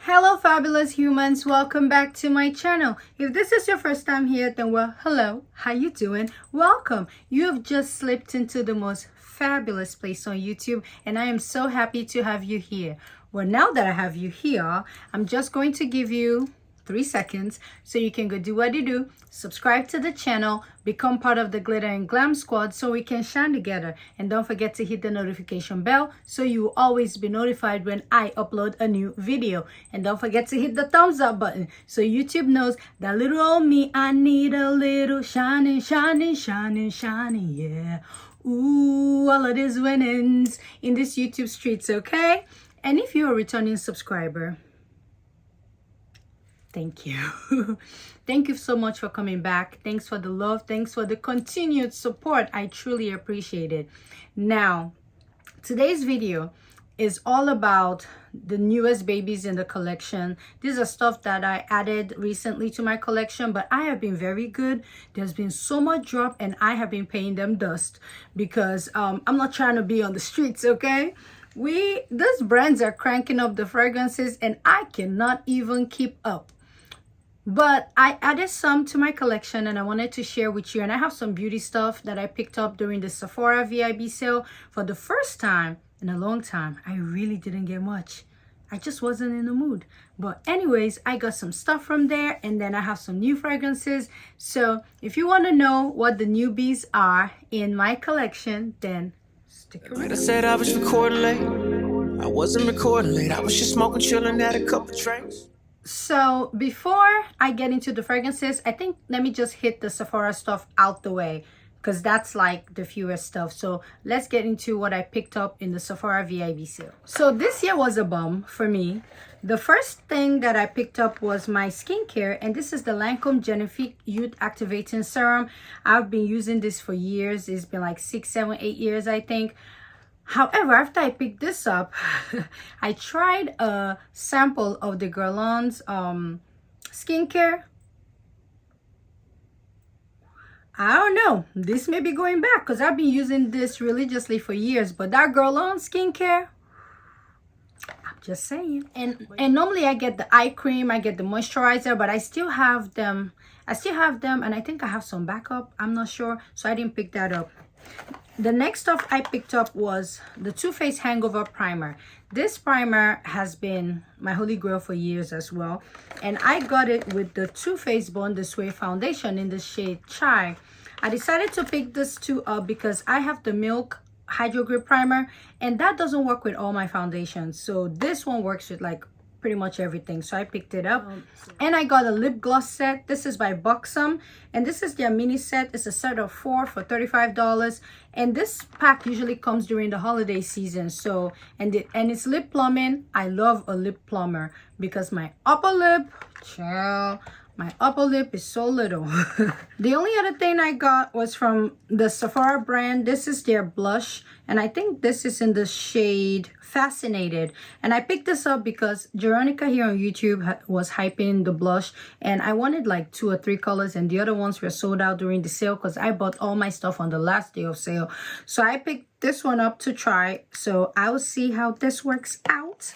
Hello fabulous humans, welcome back to my channel. If this is your first time here, then well, hello, how you doing? Welcome. You have just slipped into the most fabulous place on YouTube, and I am so happy to have you here. Well, now that I have you here, I'm just going to give you 3 seconds so you can go do what you do, subscribe to the channel, become part of the glitter and glam squad so we can shine together, and don't forget to hit the notification bell so you will always be notified when I upload a new video, and don't forget to hit the thumbs up button so YouTube knows that little old me, I need a little shining, shining, shining, shining, yeah. Ooh, all of these winnings in this YouTube streets, okay? And if you're a returning subscriber, thank you. Thank you so much for coming back. Thanks for the love. Thanks for the continued support. I truly appreciate it. Now, today's video is all about the newest babies in the collection. These are stuff that I added recently to my collection, but I have been very good. There's been so much drop and I have been paying them dust because I'm not trying to be on the streets, okay? These brands are cranking up the fragrances and I cannot even keep up. But I added some to my collection and I wanted to share with you. And I have some beauty stuff that I picked up during the Sephora VIB sale. For the first time in a long time, I really didn't get much. I just wasn't in the mood. But anyways, I got some stuff from there, and then I have some new fragrances. So if you want to know what the newbies are in my collection, then stick around. I said I was recording late. I wasn't recording late. I was just smoking, chilling, had a couple drinks. So before I get into the fragrances, I think let me just hit the Sephora stuff out the way because that's like the fewest stuff. So let's get into what I picked up in the Sephora VIB sale. So this year was a bum for me. The first thing that I picked up was my skincare, and this is the Lancome Genifique Youth Activating Serum. I've been using this for years. It's been like 6, 7, 8 years, I think. However, after I picked this up, I tried a sample of the Guerlain's skincare. I don't know. This may be going back because I've been using this religiously for years. But that Guerlain skincare, I'm just saying. And normally I get the eye cream, I get the moisturizer, but I still have them. And I think I have some backup. I'm not sure. So I didn't pick that up. The next stuff I picked up was the Too Faced Hangover Primer. This primer has been my holy grail for years as well. And I got it with the Too Faced Born This Way foundation in the shade Chai. I decided to pick this two up because I have the Milk Hydro Grip Primer. And that doesn't work with all my foundations. So this one works with like pretty much everything, so I picked it up. And I got a lip gloss set. This is by Buxom, and this is their mini set. It's a set of 4 for $35, and this pack usually comes during the holiday season. So and it's lip plumbing. I love a lip plumber because my upper lip, child, my upper lip is so little. The only other thing I got was from the Sephora brand. This is their blush, and I think this is in the shade Fascinated. And I picked this up because Jeronica here on YouTube was hyping the blush, and I wanted like 2 or 3 colors, and the other ones were sold out during the sale because I bought all my stuff on the last day of sale. So I picked this one up to try. So I will see how this works out.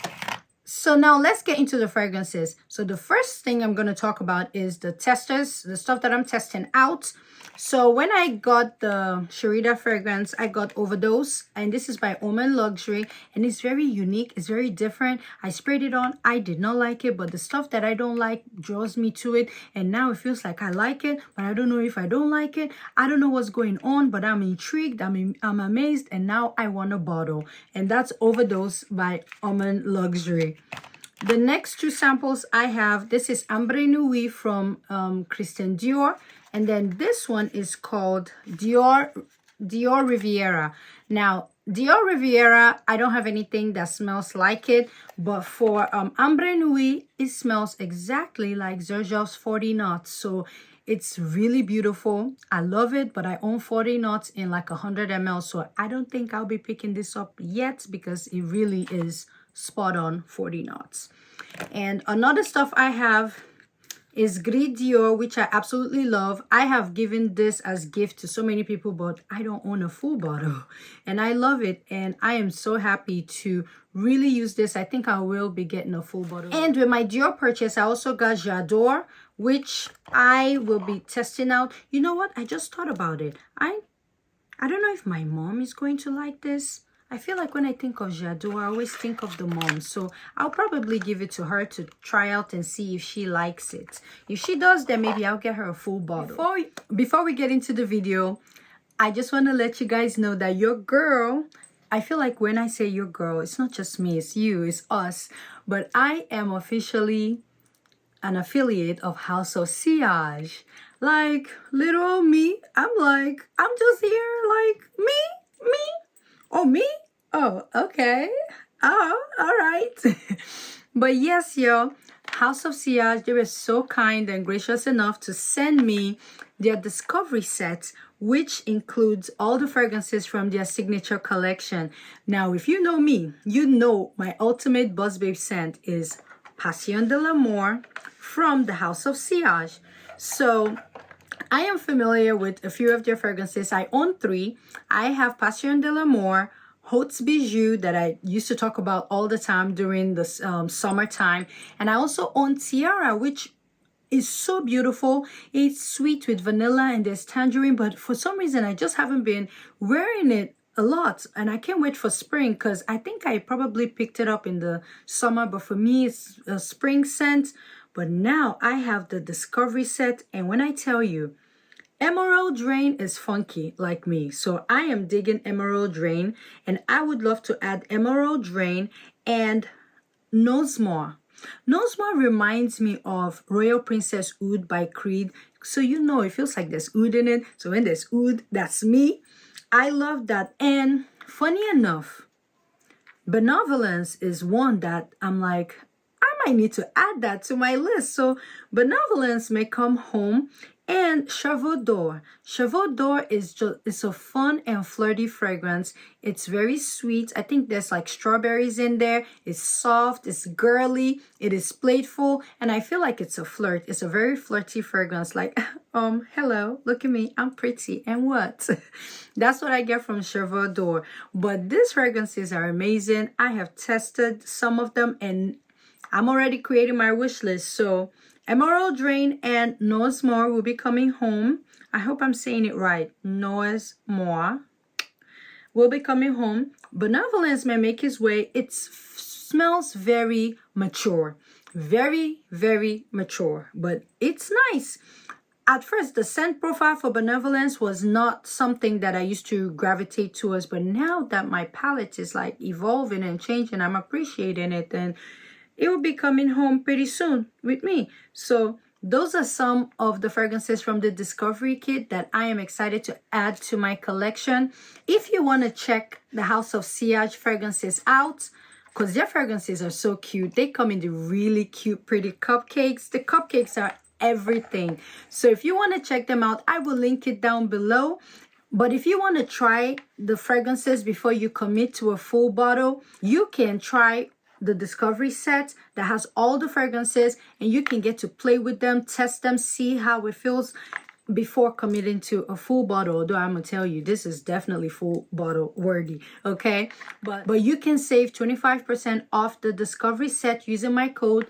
So now let's get into the fragrances. So the first thing I'm going to talk about is the testers, the stuff that I'm testing out. So when I got the Sharita fragrance, I got Overdose, and this is by OMANLUXURY, and it's very unique. It's very different. I sprayed it on. I did not like it, but the stuff that I don't like draws me to it, and now it feels like I like it, but I don't know if I don't like it. I don't know what's going on, but I'm intrigued. I'm amazed, and now I want a bottle, and that's Overdose by OMANLUXURY. The next 2 samples I have, this is AMBRE NUIT from Christian Dior. And then this one is called DIORIVIERA. Now, DIORIVIERA, I don't have anything that smells like it. But for AMBRE NUIT, it smells exactly like Xerjoff's 40 Knots. So it's really beautiful. I love it, but I own 40 Knots in like 100 ml. So I don't think I'll be picking this up yet because it really is spot on 40 Knots. And another stuff I have, is Gris Dior, which I absolutely love. I have given this as gift to so many people, but I don't own a full bottle. And I love it. And I am so happy to really use this. I think I will be getting a full bottle. And with my Dior purchase, I also got J'adore, which I will be testing out. You know what? I just thought about it. I don't know if my mom is going to like this. I feel like when I think of J'adore, I always think of the mom. So I'll probably give it to her to try out and see if she likes it. If she does, then maybe I'll get her a full bottle. Before we get into the video, I just want to let you guys know that your girl, I feel like when I say your girl, it's not just me, it's you, it's us. But I am officially an affiliate of House of Sillage. Like, little me, I'm just here, like, me? Oh, me? Oh, okay. Oh, all right. But yes, y'all, House of Sillage, they were so kind and gracious enough to send me their discovery set, which includes all the fragrances from their signature collection. Now, if you know me, you know my ultimate Buzz Babe scent is Passion de l'Amour from the House of Sillage. So I am familiar with a few of their fragrances. I own 3. I have Passion de l'Amour, Haute Bijou that I used to talk about all the time during the summertime. And I also own Tiara, which is so beautiful. It's sweet with vanilla and there's tangerine. But for some reason, I just haven't been wearing it a lot. And I can't wait for spring because I think I probably picked it up in the summer. But for me, it's a spring scent. But now I have the discovery set, and when I tell you, Emerald Rain is funky like me. So I am digging Emerald Rain, and I would love to add Emerald Rain and Nosmore. Nosmore reminds me of Royal Princess Oud by Creed. So you know, it feels like there's oud in it. So when there's oud, that's me. I love that. And funny enough, Benevolence is one that I'm like, I need to add that to my list. So Benevolence may come home. And Chevaux d'Or. Chevaux d'Or is just, it's a fun and flirty fragrance. It's very sweet. I think there's like strawberries in there. It's soft, it's girly, it is playful, and I feel like it's a flirt. It's a very flirty fragrance, like, hello, look at me, I'm pretty, and what? That's what I get from Chevaux d'Or. But these fragrances are amazing. I have tested some of them, and I'm already creating my wish list. So Emerald Rain and Nosmore will be coming home. I hope I'm saying it right. Nosmore will be coming home. Benevolence may make his way. It smells very mature. Very, very mature. But it's nice. At first, the scent profile for Benevolence was not something that I used to gravitate towards. But now that my palette is like evolving and changing, I'm appreciating it. And it will be coming home pretty soon with me. So those are some of the fragrances from the Discovery Kit that I am excited to add to my collection. If you want to check the House of Sillage fragrances out, because their fragrances are so cute. They come in the really cute, pretty cupcakes. The cupcakes are everything. So if you want to check them out, I will link it down below. But if you want to try the fragrances before you commit to a full bottle, you can try the Discovery set that has all the fragrances, and you can get to play with them, test them, see how it feels before committing to a full bottle. Although I'm gonna tell you, this is definitely full bottle worthy, okay? But you can save 25% off the Discovery set using my code.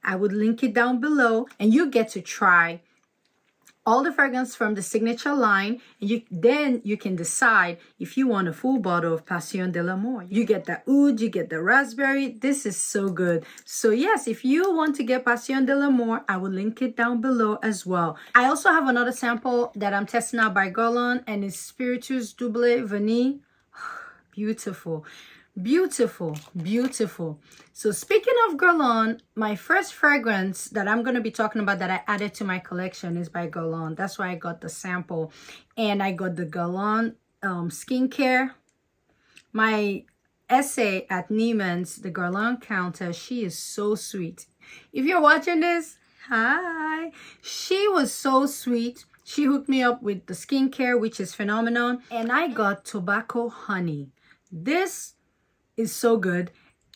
I would link it down below, and you get to try all the fragrance from the signature line, and then you can decide if you want a full bottle of Passion de l'Amour. You get the oud, you get the raspberry. This is so good. So yes, if you want to get Passion de l'Amour, I will link it down below as well. I also have another sample that I'm testing out by Guerlain, and it's Spiritus Double Vanille. Beautiful. Beautiful, beautiful. So speaking of Guerlain, my first fragrance that I'm going to be talking about that I added to my collection is by Guerlain. That's why I got the sample. And I got the Guerlain skincare. My essay at Neiman's, the Guerlain Countess, she is so sweet. If you're watching this, hi. She was so sweet. She hooked me up with the skincare, which is phenomenal. And I got Tobacco Honey. This is so good.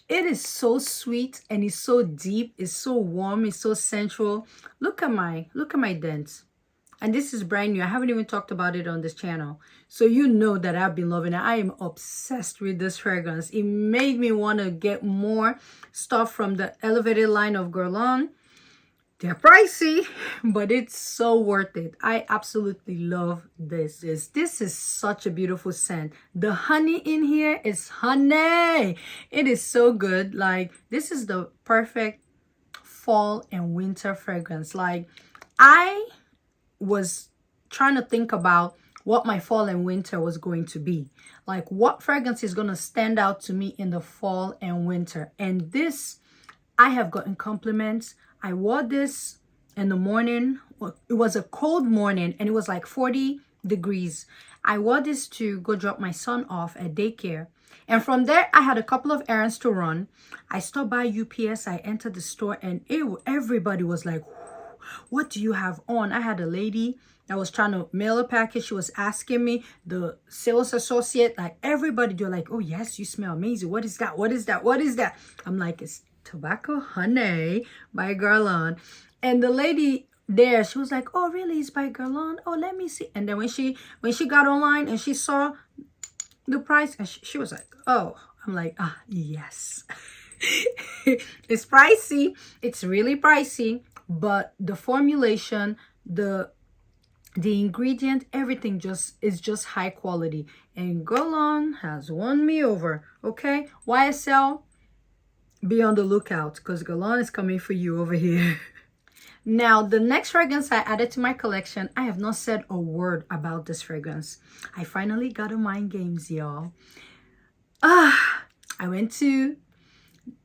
It is so sweet and it's so deep, it's so warm, it's so sensual. Look at my dents. And this is brand new. I haven't even talked about it on this channel. So you know that I've been loving it. I am obsessed with this fragrance. It made me want to get more stuff from the elevated line of Guerlain. They're pricey, but it's so worth it. I absolutely love this. This is such a beautiful scent. The honey in here is honey. It is so good. Like, this is the perfect fall and winter fragrance. Like, I was trying to think about what my fall and winter was going to be. Like, what fragrance is going to stand out to me in the fall and winter. And this, I have gotten compliments. I wore this in the morning. It was a cold morning and it was like 40 degrees. I wore this to go drop my son off at daycare. And from there, I had a couple of errands to run. I stopped by UPS. I entered the store and everybody was like, what do you have on? I had a lady that was trying to mail a package. She was asking me, the sales associate, like everybody, they're like, oh yes, you smell amazing. What is that? What is that? What is that? I'm like, it's Tobacco Honey by Guerlain. And the lady there, she was like, oh really, it's by Guerlain? Oh, let me see. And then when she got online and she saw the price, and she was like, oh. I'm like, ah, yes. It's pricey. It's really pricey, but the formulation, the ingredient, everything is just high quality. And Guerlain has won me over. Okay, YSL, be on the lookout because Guerlain is coming for you over here. Now, the next fragrance I added to my collection, I have not said a word about this fragrance. I finally got a Mind Games, y'all. I went to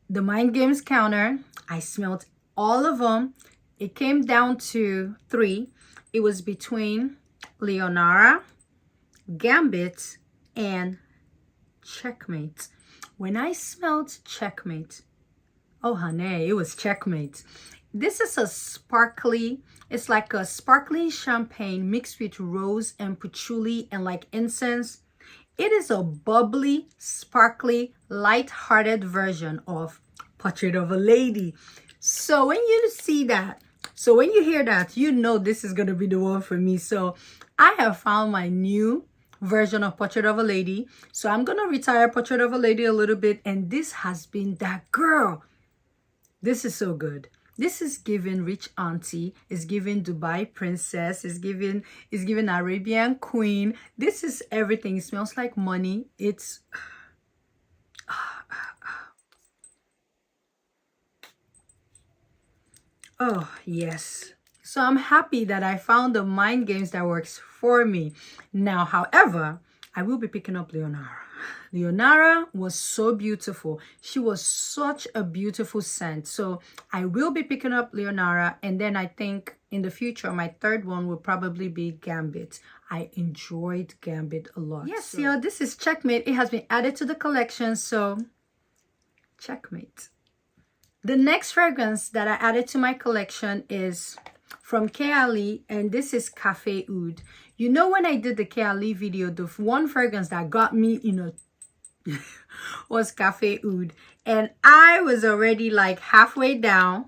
the Mind Games counter. I smelled all of them. It came down to 3. It was between Leonara, Gambit, and Checkmate. When I smelled Checkmate, oh honey, it was Checkmate. This is a sparkly, it's like a sparkling champagne mixed with rose and patchouli and like incense. It is a bubbly, sparkly, light-hearted version of Portrait of a Lady. So when you see that, so when you hear that, you know this is going to be the one for me. So I have found my new version of Portrait of a Lady. So I'm going to retire Portrait of a Lady a little bit. And this has been that girl. This is so good. This is giving rich auntie, is giving Dubai princess, is giving Arabian queen. This is everything. It smells like money. It's oh yes. So I'm happy that I found the Mind Games that works for me. Now, however, I will be picking up Leonara. Leonara was so beautiful. She was such a beautiful scent. So I will be picking up Leonara. And then I think in the future, my third one will probably be Gambit. I enjoyed Gambit a lot. Yes, so y'all, this is Checkmate. It has been added to the collection. So Checkmate. The next fragrance that I added to my collection is from Kadd, and this is Cafe Oud. You know, when I did the Kadd video, the one fragrance that got me, you know, was Cafe Oud, and I was already like halfway down.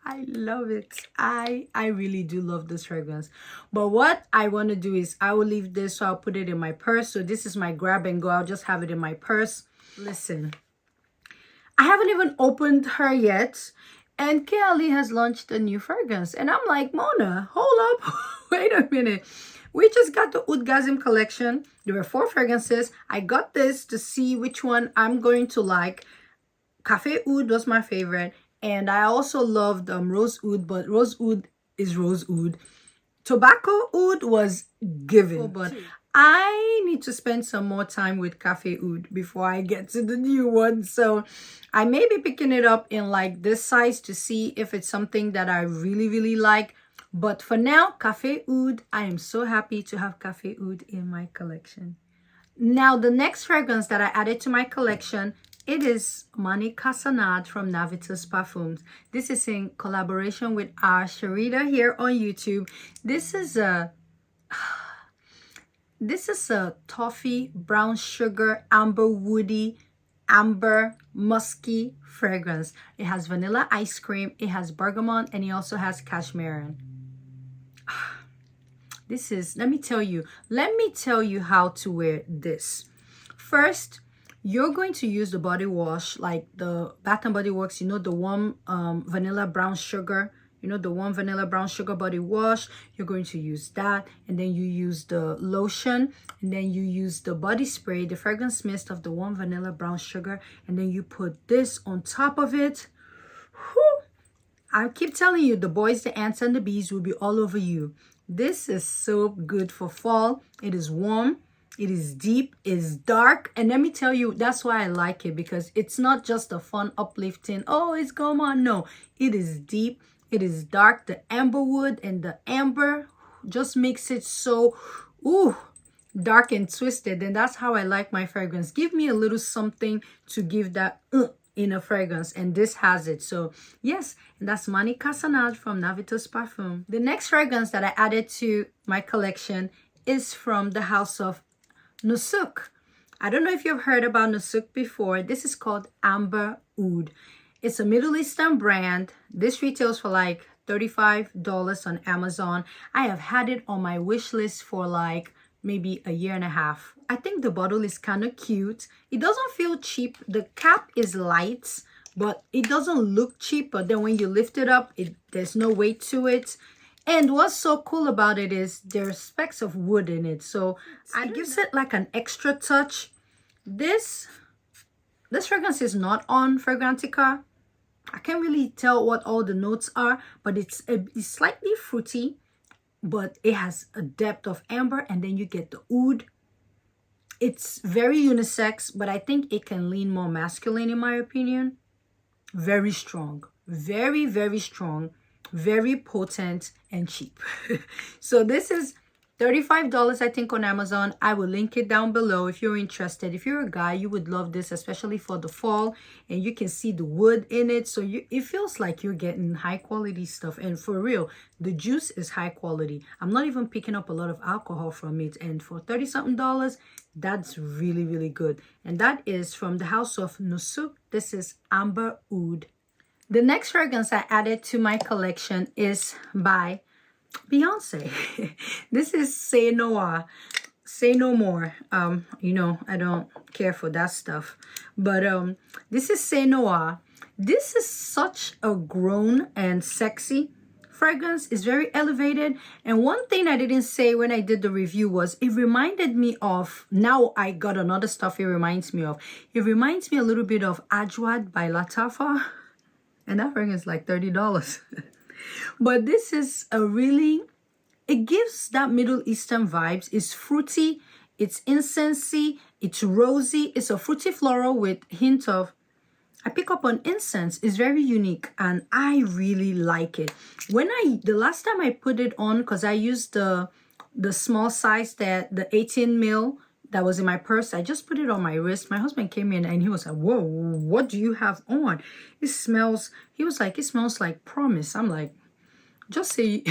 I love it. I really do love this fragrance. But what I want to do is I will leave this, so I'll put it in my purse. So this is my grab and go. I'll just have it in my purse. Listen, I haven't even opened her yet, and Kadd has launched a new fragrance, and I'm like, Mona, hold up. Wait a minute. We just got the Oudgasm collection. There were 4 fragrances. I got this to see which one I'm going to like. Cafe Oud was my favorite. And I also loved Rose Oud, but Rose Oud is Rose Oud. Tobacco Oud was given. But I need to spend some more time with Cafe Oud before I get to the new one. So I may be picking it up in like this size to see if it's something that I really, really like. But for now, Cafe Oud, I am so happy to have Cafe Oud in my collection. Now, the next fragrance that I added to my collection, it is Mani Casanad from Navitus Parfums. This is in collaboration with our Sharita here on YouTube. This is a toffee, brown sugar, amber woody amber musky fragrance. It has vanilla ice cream, it has bergamot, and it also has cashmere. This is, let me tell you how to wear this. First, you're going to use the body wash, like the Bath and Body Works, you know, the warm vanilla brown sugar. You know, the warm vanilla brown sugar body wash. You're going to use that, and then you use the lotion, and then you use the body spray, the fragrance mist of the warm vanilla brown sugar, and then you put this on top of it. Whew. I keep telling you, the boys, the ants, and the bees will be all over you. This is so good for fall. It is warm, it is deep, it's dark, and let me tell you, that's why I like it, because it's not just a fun, uplifting, oh, it's going on. No, it is deep. It is dark. The amber wood and the amber just makes it so, ooh, dark and twisted. And that's how I like my fragrance. Give me a little something to give that in a fragrance. And this has it. So yes, and that's Mani Casanage from Navitos Parfum. The next fragrance that I added to my collection is from the house of Nusuk. I don't know if you've heard about Nusuk before. This is called Amber Oud. It's a Middle Eastern brand. This retails for like $35 on Amazon. I have had it on my wish list for like maybe a year and a half. I think the bottle is kind of cute. It doesn't feel cheap. The cap is light, but it doesn't look cheap. But then when you lift it up, there's no weight to it. And what's so cool about it is there's specks of wood in it. So it gives it like an extra touch. This fragrance is not on Fragrantica. I can't really tell what all the notes are, but it's slightly fruity, but it has a depth of amber, and then you get the oud. It's very unisex, but I think it can lean more masculine in my opinion. Very strong, very, very strong, very potent and cheap. So this is $35, I think, on Amazon. I will link it down below if you're interested. If you're a guy, you would love this, especially for the fall. And you can see the wood in it. So it feels like you're getting high quality stuff. And for real, the juice is high quality. I'm not even picking up a lot of alcohol from it. And for $30-something, that's really, really good. And that is from the house of Nusuk. This is Amber Oud. The next fragrance I added to my collection is by Beyonce. This is Say Noir. Say No More. You know, I don't care for that stuff. But this is Say Noir. This is such a grown and sexy fragrance. It's very elevated. And one thing I didn't say when I did the review was it reminded me of, now I got another stuff it reminds me of. It reminds me a little bit of Ajmal by Lattafa. And that fragrance is like $30. But this is a really, it gives that Middle Eastern vibes. It's fruity, it's incensey, it's rosy. It's a fruity floral with hint of, I pick up on incense. It's very unique and I really like it. The last time I put it on, because I used the small size, the 18 mil that was in my purse, I just put it on my wrist. My husband came in and he was like, whoa, what do you have on? It smells, he was like, it smells like promise. I'm like, just say,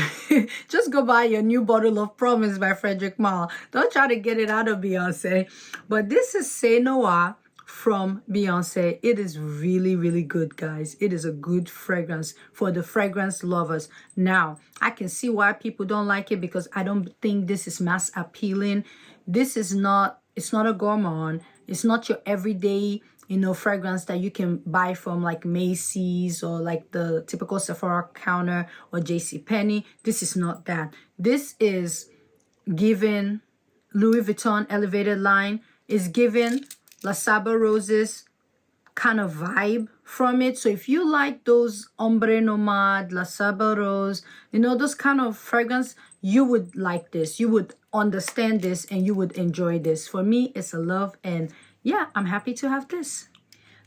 just go buy your new bottle of Promise by Frederic Malle. Don't try to get it out of Beyonce. But this is Say Noir from Beyonce. It is really, really good, guys. It is a good fragrance for the fragrance lovers. Now, I can see why people don't like it, because I don't think this is mass appealing. This is not, it's not a gourmand. It's not your everyday, you know, fragrance that you can buy from like Macy's or like the typical Sephora counter or JCPenney. This is not that. This is given Louis Vuitton elevated line. Is given La Saba Roses kind of vibe from it. So if you like those Ombre Nomade, La Saba Rose, you know, those kind of fragrance, you would like this. You would understand this and you would enjoy this. For me, it's a love, and yeah, I'm happy to have this.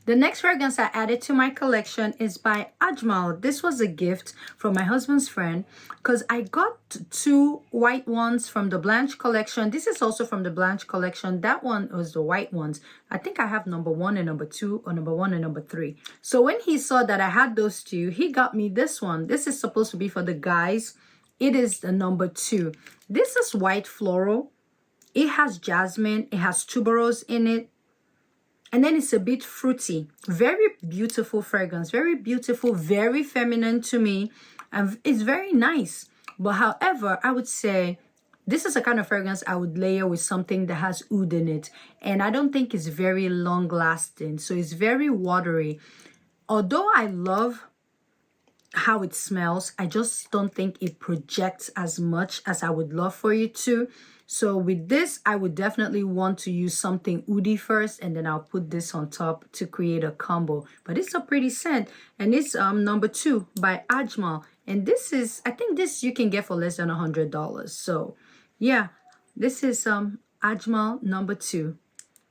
The next fragrance I added to my collection is by Ajmal. This was a gift from my husband's friend because I got 2 white ones from the Blanche collection. This is also from the Blanche collection. That one was the white ones. I think I have number 1 and number 2, or number 1 and number 3. So when he saw that I had those 2, he got me this one. This is supposed to be for the guys. It is the number 2. This is white floral. It has jasmine. It has tuberose in it. And then it's a bit fruity. Very beautiful fragrance. Very beautiful, very feminine to me. And it's very nice. But however, I would say this is a kind of fragrance I would layer with something that has oud in it. And I don't think it's very long lasting. So it's very watery. Although I love how it smells, I just don't think it projects as much as I would love for it to. So with this, I would definitely want to use something oudy first, and then I'll put this on top to create a combo. But it's a pretty scent, and it's number 2 by Ajmal. And this is, I think this you can get for less than $100. So yeah, this is Ajmal number 2.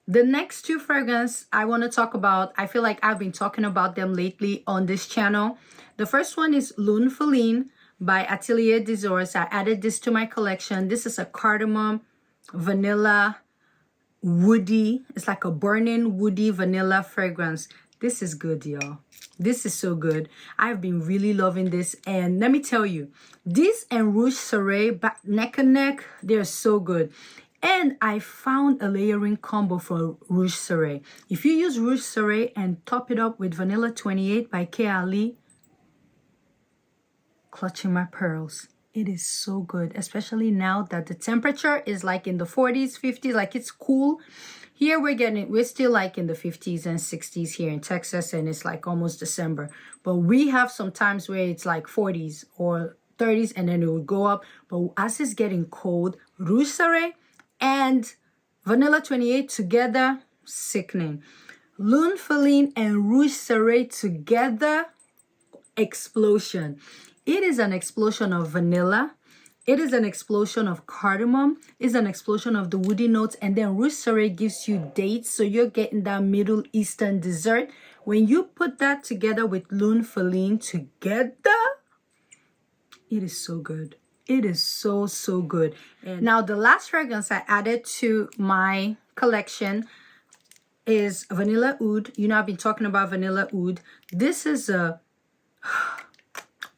The next 2 fragrances I want to talk about, I feel like I've been talking about them lately on this channel. The first one is Lune Feline by Atelier des Ors. I added this to my collection. This is a cardamom, vanilla, woody. It's like a burning, woody vanilla fragrance. This is good, y'all. This is so good. I've been really loving this. And let me tell you, this and Rouge Soleil, neck and neck, they're so good. And I found a layering combo for Rouge Soleil. If you use Rouge Soleil and top it up with Vanilla 28 by K. Clutching my pearls. It is so good, especially now that the temperature is like in the 40s, 50s, like it's cool. Here we're still like in the 50s and 60s here in Texas, and it's like almost December. But we have some times where it's like 40s or 30s, and then it will go up. But as it's getting cold, Rouge Soleil and Vanilla 28 together, sickening. Lune Feline and Rouge Soleil together, explosion. It is an explosion of vanilla. It is an explosion of cardamom. It's an explosion of the woody notes. And then Rouge Soleil gives you dates. So you're getting that Middle Eastern dessert. When you put that together with Lune Feline together, it is so good. It is so, so good. And now the last fragrance I added to my collection is Vanilla Oud. You know, I've been talking about Vanilla Oud. This is a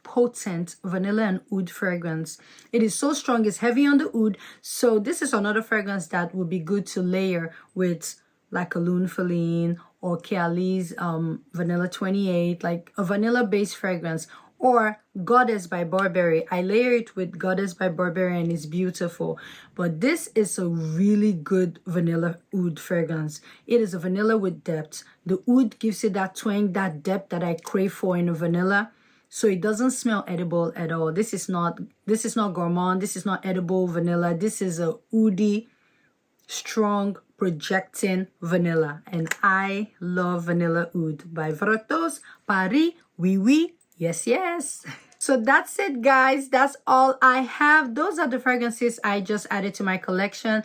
potent vanilla and oud fragrance. It is so strong. It's heavy on the oud. So this is another fragrance that would be good to layer with like a Lune Feline or Kali's Vanilla 28, like a vanilla based fragrance. Or Goddess by Burberry. I layer it with Goddess by Burberry and it's beautiful. But this is a really good vanilla oud fragrance. It is a vanilla with depth. The oud gives it that twang, that depth that I crave for in a vanilla. So it doesn't smell edible at all. This is not gourmand. This is not edible vanilla. This is a oudy, strong, projecting vanilla. And I love Vanilla Oud by Overdose, Paris, Oui Oui. Yes, yes. So that's it, guys. That's all I have. Those are the fragrances I just added to my collection.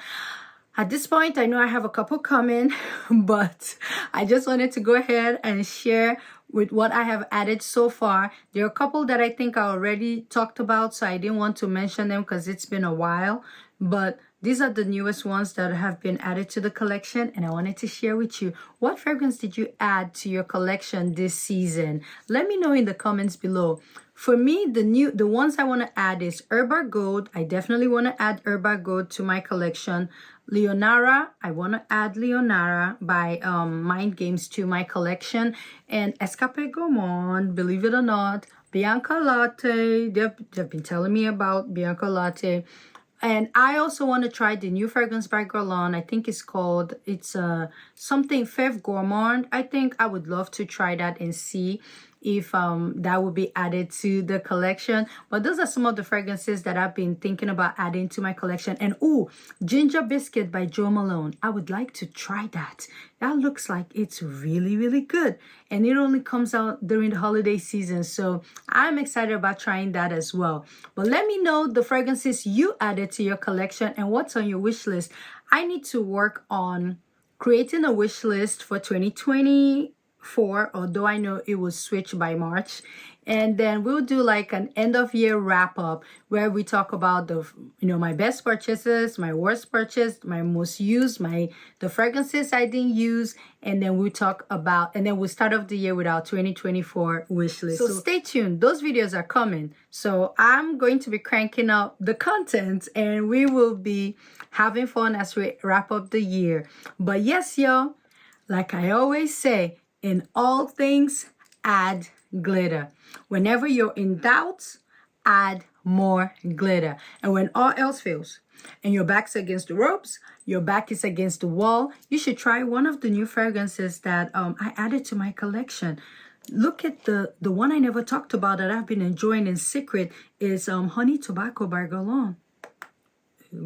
At this point, I know I have a couple coming, but I just wanted to go ahead and share with what I have added so far. There are a couple that I think I already talked about, so I didn't want to mention them because it's been a while. But these are the newest ones that have been added to the collection, and I wanted to share with you. What fragrance did you add to your collection this season? Let me know in the comments below. For me, the ones I want to add is Hellurrrr Gold. I definitely want to add Hellurrrr Gold to my collection. Leonara, I want to add Leonara by Mind Games to my collection. And Escape Gourmand, believe it or not, Bianca Latte. They've been telling me about Bianca Latte. And I also want to try the new fragrance by Guerlain. I think it's called, something Fève Gourmand. I think I would love to try that and see if that would be added to the collection. But those are some of the fragrances that I've been thinking about adding to my collection. And ooh, Ginger Biscuit by Jo Malone. I would like to try that. That looks like it's really, really good. And it only comes out during the holiday season. So I'm excited about trying that as well. But let me know the fragrances you added to your collection and what's on your wish list. I need to work on creating a wish list for 2024, although I know it will switch by March. And then we'll do like an end of year wrap up where we talk about my best purchases, my worst purchase, my most used, the fragrances I didn't use, and then we'll start off the year with our 2024 wish list. So stay tuned. Those videos are coming. So I'm going to be cranking up the content and we will be having fun as we wrap up the year. But yes, y'all, Like I always say, in all things, add glitter. Whenever you're in doubt, add more glitter. And when all else fails, and your back's against the ropes, your back is against the wall, you should try one of the new fragrances that I added to my collection. Look at the one I never talked about that I've been enjoying in secret is Honey Tobacco by Guerlain.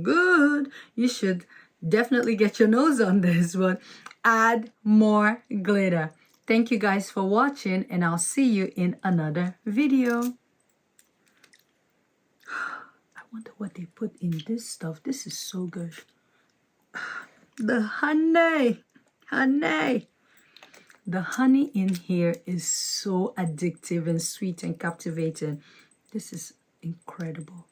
Good. You should definitely get your nose on this one. Add more glitter. Thank you guys for watching, and I'll see you in another video. I wonder what they put in this stuff. This is so good. The honey. The honey in here is so addictive and sweet and captivating. This is incredible.